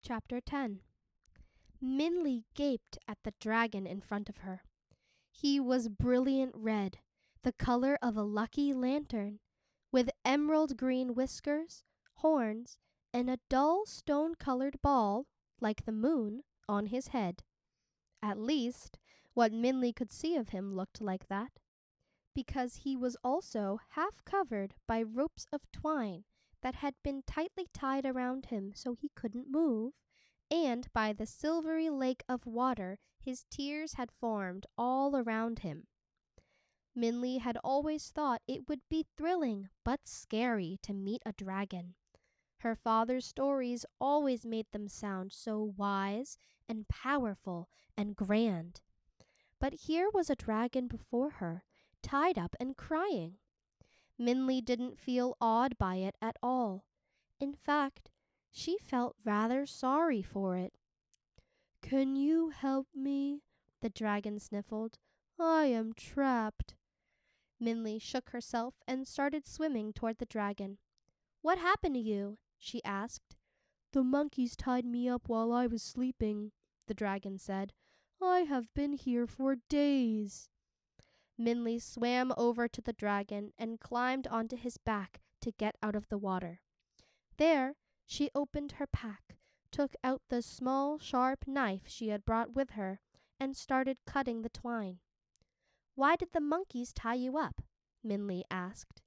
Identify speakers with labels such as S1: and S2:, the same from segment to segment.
S1: Chapter 10. Minli gaped at the dragon in front of her. He was brilliant red, the color of a lucky lantern, with emerald green whiskers, horns, and a dull stone-colored ball, like the moon, on his head. At least, what Minli could see of him looked like that, because he was also half covered by ropes of twine that had been tightly tied around him so he couldn't move, and by the silvery lake of water his tears had formed all around him. Minli had always thought it would be thrilling but scary to meet a dragon. Her father's stories always made them sound so wise and powerful and grand. But here was a dragon before her, tied up and crying. Minli didn't feel awed by it at all. In fact, she felt rather sorry for it. "Can you help me?" the dragon sniffled. "I am trapped." Minli shook herself and started swimming toward the dragon. "What happened to you?" she asked. "The monkeys tied me up while I was sleeping," the dragon said. "I have been here for days." Minli swam over to the dragon and climbed onto his back to get out of the water. There, she opened her pack, took out the small, sharp knife she had brought with her, and started cutting the twine. "Why did the monkeys tie you up?" Minli asked.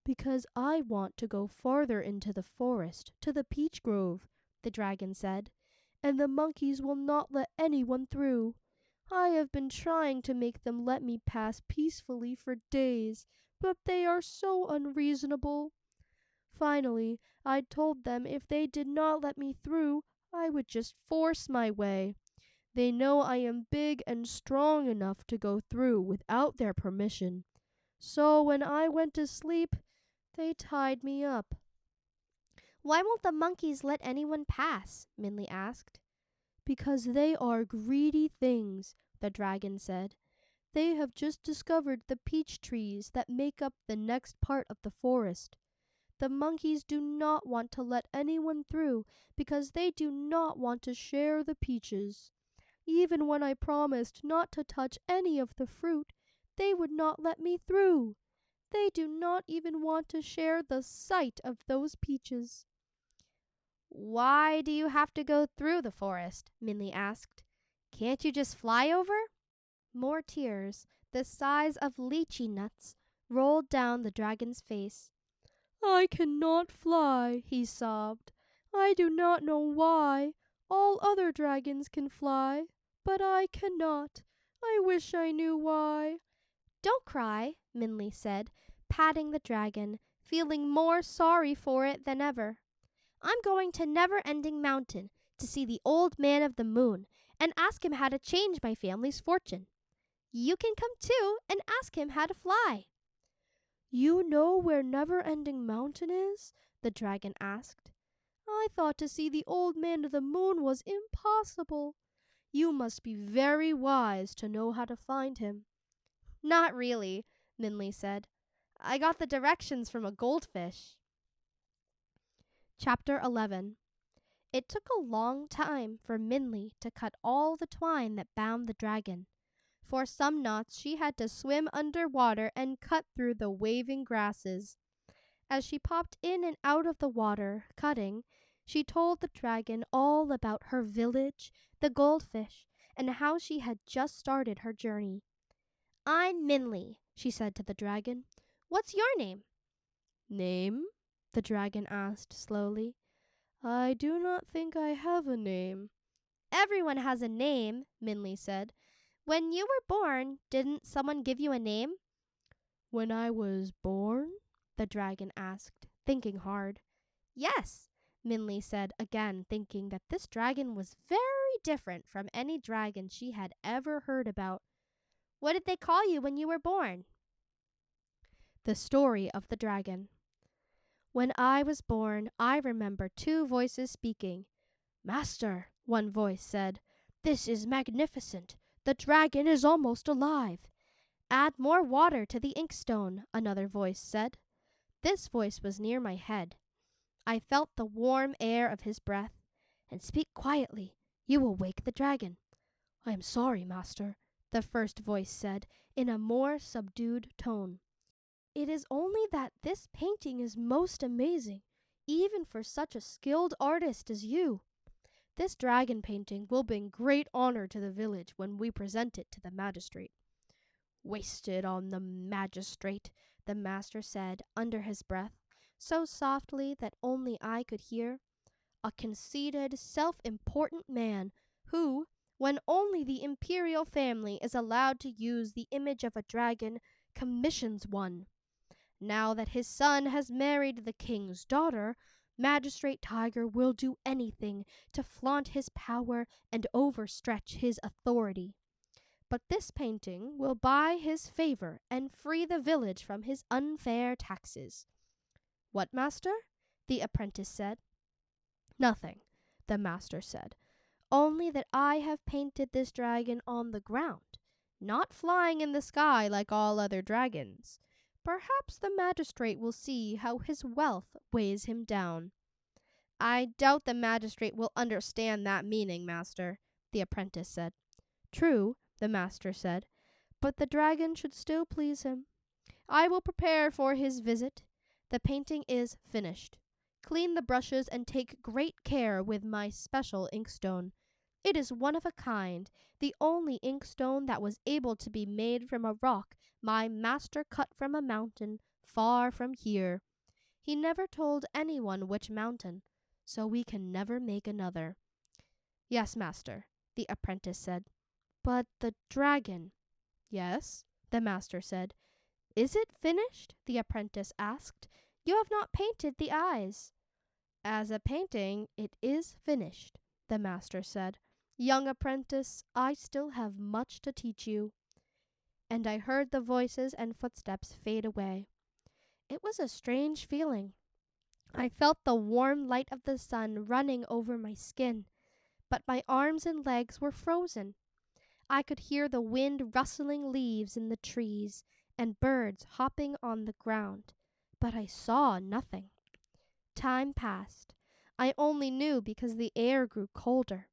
S1: "Because I want to go farther into the forest, to the peach grove," the dragon said, "and the monkeys will not let anyone through. I have been trying to make them let me pass peacefully for days, but they are so unreasonable. Finally, I told them if they did not let me through, I would just force my way. They know I am big and strong enough to go through without their permission. So when I went to sleep, they tied me up." "Why won't the monkeys let anyone pass?" Minli asked. "Because they are greedy things," the dragon said. "They have just discovered the peach trees that make up the next part of the forest. The monkeys do not want to let anyone through because they do not want to share the peaches. Even when I promised not to touch any of the fruit, they would not let me through. They do not even want to share the sight of those peaches." "Why do you have to go through the forest?" Minli asked. "Can't you just fly over?" More tears, the size of lychee nuts, rolled down the dragon's face. "I cannot fly," he sobbed. "I do not know why. All other dragons can fly, but I cannot. I wish I knew why." "Don't cry," Minli said, patting the dragon, feeling more sorry for it than ever. "I'm going to Never-Ending Mountain to see the old man of the moon and ask him how to change my family's fortune. You can come too and ask him how to fly." "You know where Never-Ending Mountain is?" the dragon asked. "I thought to see the old man of the moon was impossible. You must be very wise to know how to find him." "Not really," Minli said. "I got the directions from a goldfish." Chapter 11. It took a long time for Minli to cut all the twine that bound the dragon. For some knots she had to swim under water and cut through the waving grasses. As she popped in and out of the water, cutting, she told the dragon all about her village, the goldfish, and how she had just started her journey. "I'm Minli," she said to the dragon. "What's your name?" "Name?" the dragon asked slowly. "I do not think I have a name." "Everyone has a name," Minli said. "When you were born, didn't someone give you a name?" "When I was born?" the dragon asked, thinking hard. "Yes," Minli said again, thinking that this dragon was very different from any dragon she had ever heard about. "What did they call you when you were born?" The Story of the Dragon. When I was born, I remember two voices speaking. "Master," one voice said, "this is magnificent. The dragon is almost alive." "Add more water to the inkstone," another voice said. This voice was near my head. I felt the warm air of his breath. and speak quietly. You will wake the dragon." "I am sorry, master," the first voice said, in a more subdued tone. "It is only that this painting is most amazing, even for such a skilled artist as you. This dragon painting will bring great honor to the village when we present it to the magistrate." "Wasted on the magistrate," the master said under his breath, so softly that only I could hear. "A conceited, self-important man who, when only the imperial family is allowed to use the image of a dragon, commissions one. Now that his son has married the king's daughter, Magistrate Tiger will do anything to flaunt his power and overstretch his authority. But this painting will buy his favor and free the village from his unfair taxes." "What, master?" the apprentice said. "Nothing," the master said, "only that I have painted this dragon on the ground, not flying in the sky like all other dragons. Perhaps the magistrate will see how his wealth weighs him down." "I doubt the magistrate will understand that meaning, master," the apprentice said. "True," the master said, "but the dragon should still please him. I will prepare for his visit. The painting is finished. Clean the brushes and take great care with my special inkstone. It is one of a kind, the only inkstone that was able to be made from a rock my master cut from a mountain far from here. He never told anyone which mountain, so we can never make another." "Yes, master," the apprentice said. "But the dragon—" "Yes," the master said. "Is it finished?" the apprentice asked. "You have not painted the eyes." "As a painting, it is finished," the master said. "Young apprentice, I still have much to teach you." And I heard the voices and footsteps fade away. It was a strange feeling. I felt the warm light of the sun running over my skin, but my arms and legs were frozen. I could hear the wind rustling leaves in the trees and birds hopping on the ground, but I saw nothing. Time passed. I only knew because the air grew colder.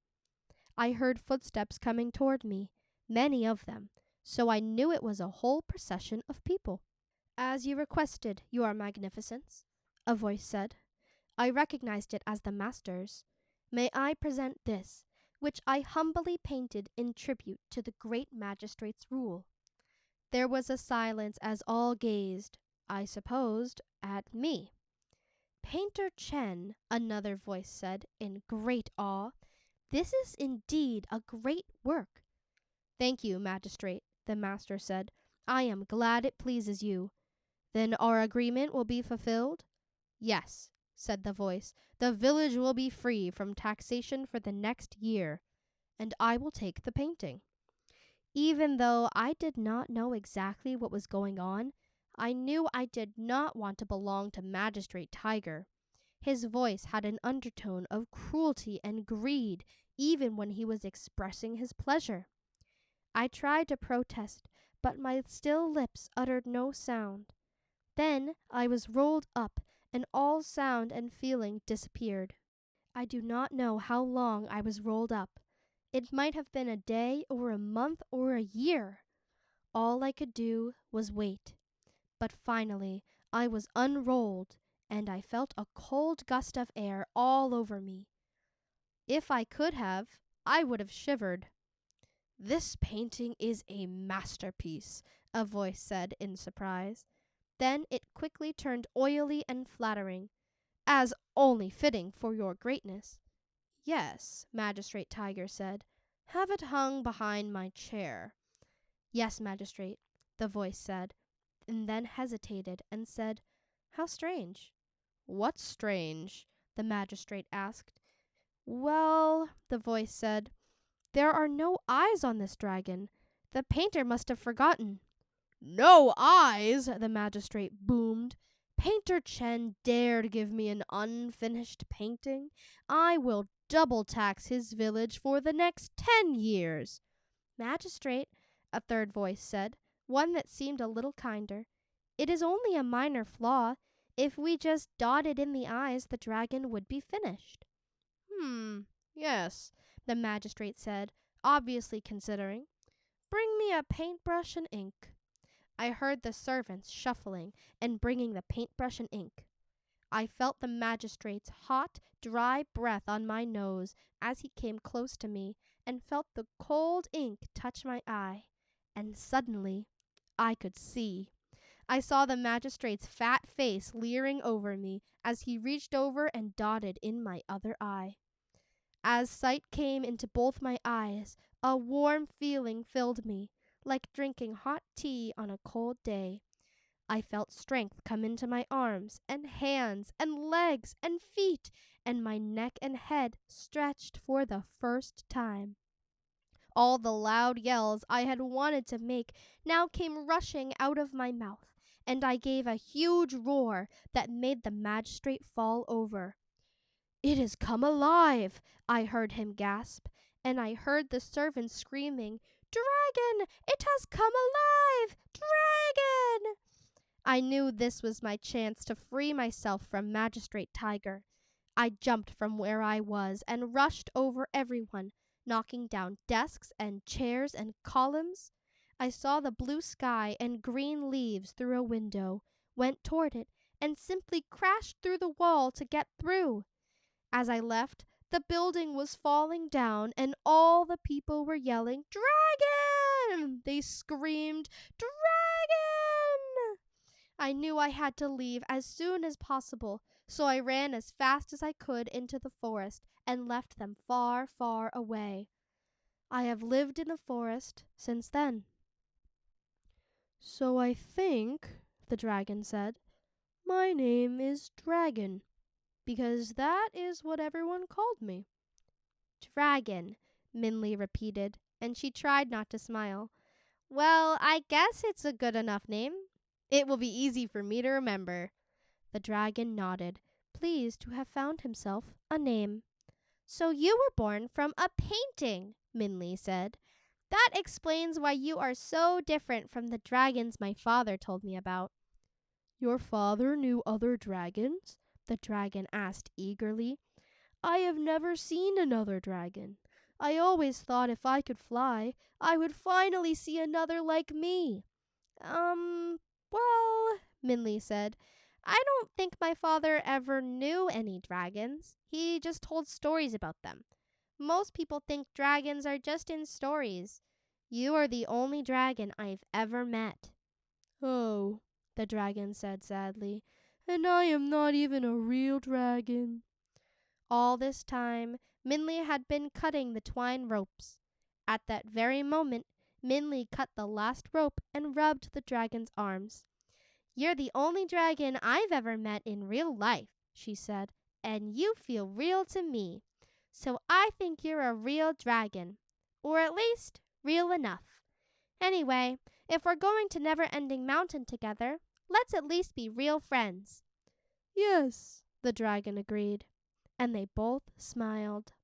S1: I heard footsteps coming toward me, many of them, so I knew it was a whole procession of people. "As you requested, your magnificence," a voice said. I recognized it as the master's. "May I present this, which I humbly painted in tribute to the great magistrate's rule?" There was a silence as all gazed, I supposed, at me. "Painter Chen," another voice said, in great awe, "this is indeed a great work." "Thank you, magistrate," the master said. "I am glad it pleases you. Then our agreement will be fulfilled?" "Yes," said the voice. "The village will be free from taxation for the next year, and I will take the painting." Even though I did not know exactly what was going on, I knew I did not want to belong to Magistrate Tiger. His voice had an undertone of cruelty and greed even when he was expressing his pleasure. I tried to protest, but my still lips uttered no sound. Then I was rolled up, and all sound and feeling disappeared. I do not know how long I was rolled up. It might have been a day or a month or a year. All I could do was wait. But finally I was unrolled, and I felt a cold gust of air all over me. If I could have, I would have shivered. "This painting is a masterpiece," a voice said in surprise. Then it quickly turned oily and flattering. "As only fitting for your greatness." "Yes," Magistrate Tiger said. "Have it hung behind my chair." "Yes, magistrate," the voice said, and then hesitated and said, "How strange." "What's strange?" the magistrate asked. "Well," the voice said, "there are no eyes on this dragon. The painter must have forgotten." "No eyes!" the magistrate boomed. "Painter Chen dared give me an unfinished painting? I will double tax his village for the next 10 years." "Magistrate," a third voice said, one that seemed a little kinder, "it is only a minor flaw. If we just dotted in the eyes, the dragon would be finished." Yes, the magistrate said, obviously considering. Bring me a paintbrush and ink. I heard the servants shuffling and bringing the paintbrush and ink. I felt the magistrate's hot, dry breath on my nose as he came close to me, and felt the cold ink touch my eye. And suddenly, I could see. I saw the magistrate's fat face leering over me as he reached over and dotted in my other eye. As sight came into both my eyes, a warm feeling filled me, like drinking hot tea on a cold day. I felt strength come into my arms and hands and legs and feet, and my neck and head stretched for the first time. All the loud yells I had wanted to make now came rushing out of my mouth, and I gave a huge roar that made the magistrate fall over. "It has come alive!" I heard him gasp, and I heard the servants screaming, "Dragon! It has come alive! Dragon!" I knew this was my chance to free myself from Magistrate Tiger. I jumped from where I was and rushed over everyone, knocking down desks and chairs and columns. I saw the blue sky and green leaves through a window, went toward it, and simply crashed through the wall to get through. As I left, the building was falling down, and all the people were yelling, "Dragon!" They screamed, "Dragon!" I knew I had to leave as soon as possible, so I ran as fast as I could into the forest and left them far, far away. I have lived in the forest since then. "So I think," the dragon said, "my name is Dragon, because that is what everyone called me." "Dragon," Minli repeated, and she tried not to smile. "Well, I guess it's a good enough name. It will be easy for me to remember." The dragon nodded, pleased to have found himself a name. "So you were born from a painting," Minli said. "That explains why you are so different from the dragons my father told me about." "Your father knew other dragons?" the dragon asked eagerly. "I have never seen another dragon. I always thought if I could fly, I would finally see another like me." Well, Minli said, "I don't think my father ever knew any dragons. He just told stories about them. Most people think dragons are just in stories. You are the only dragon I've ever met." "Oh," the dragon said sadly, "and I am not even a real dragon." All this time, Minli had been cutting the twine ropes. At that very moment, Minli cut the last rope and rubbed the dragon's arms. "You're the only dragon I've ever met in real life," she said, "and you feel real to me. So I think you're a real dragon. Or at least, real enough. Anyway, if we're going to Never-Ending Mountain together, let's at least be real friends." "Yes," the dragon agreed, and they both smiled.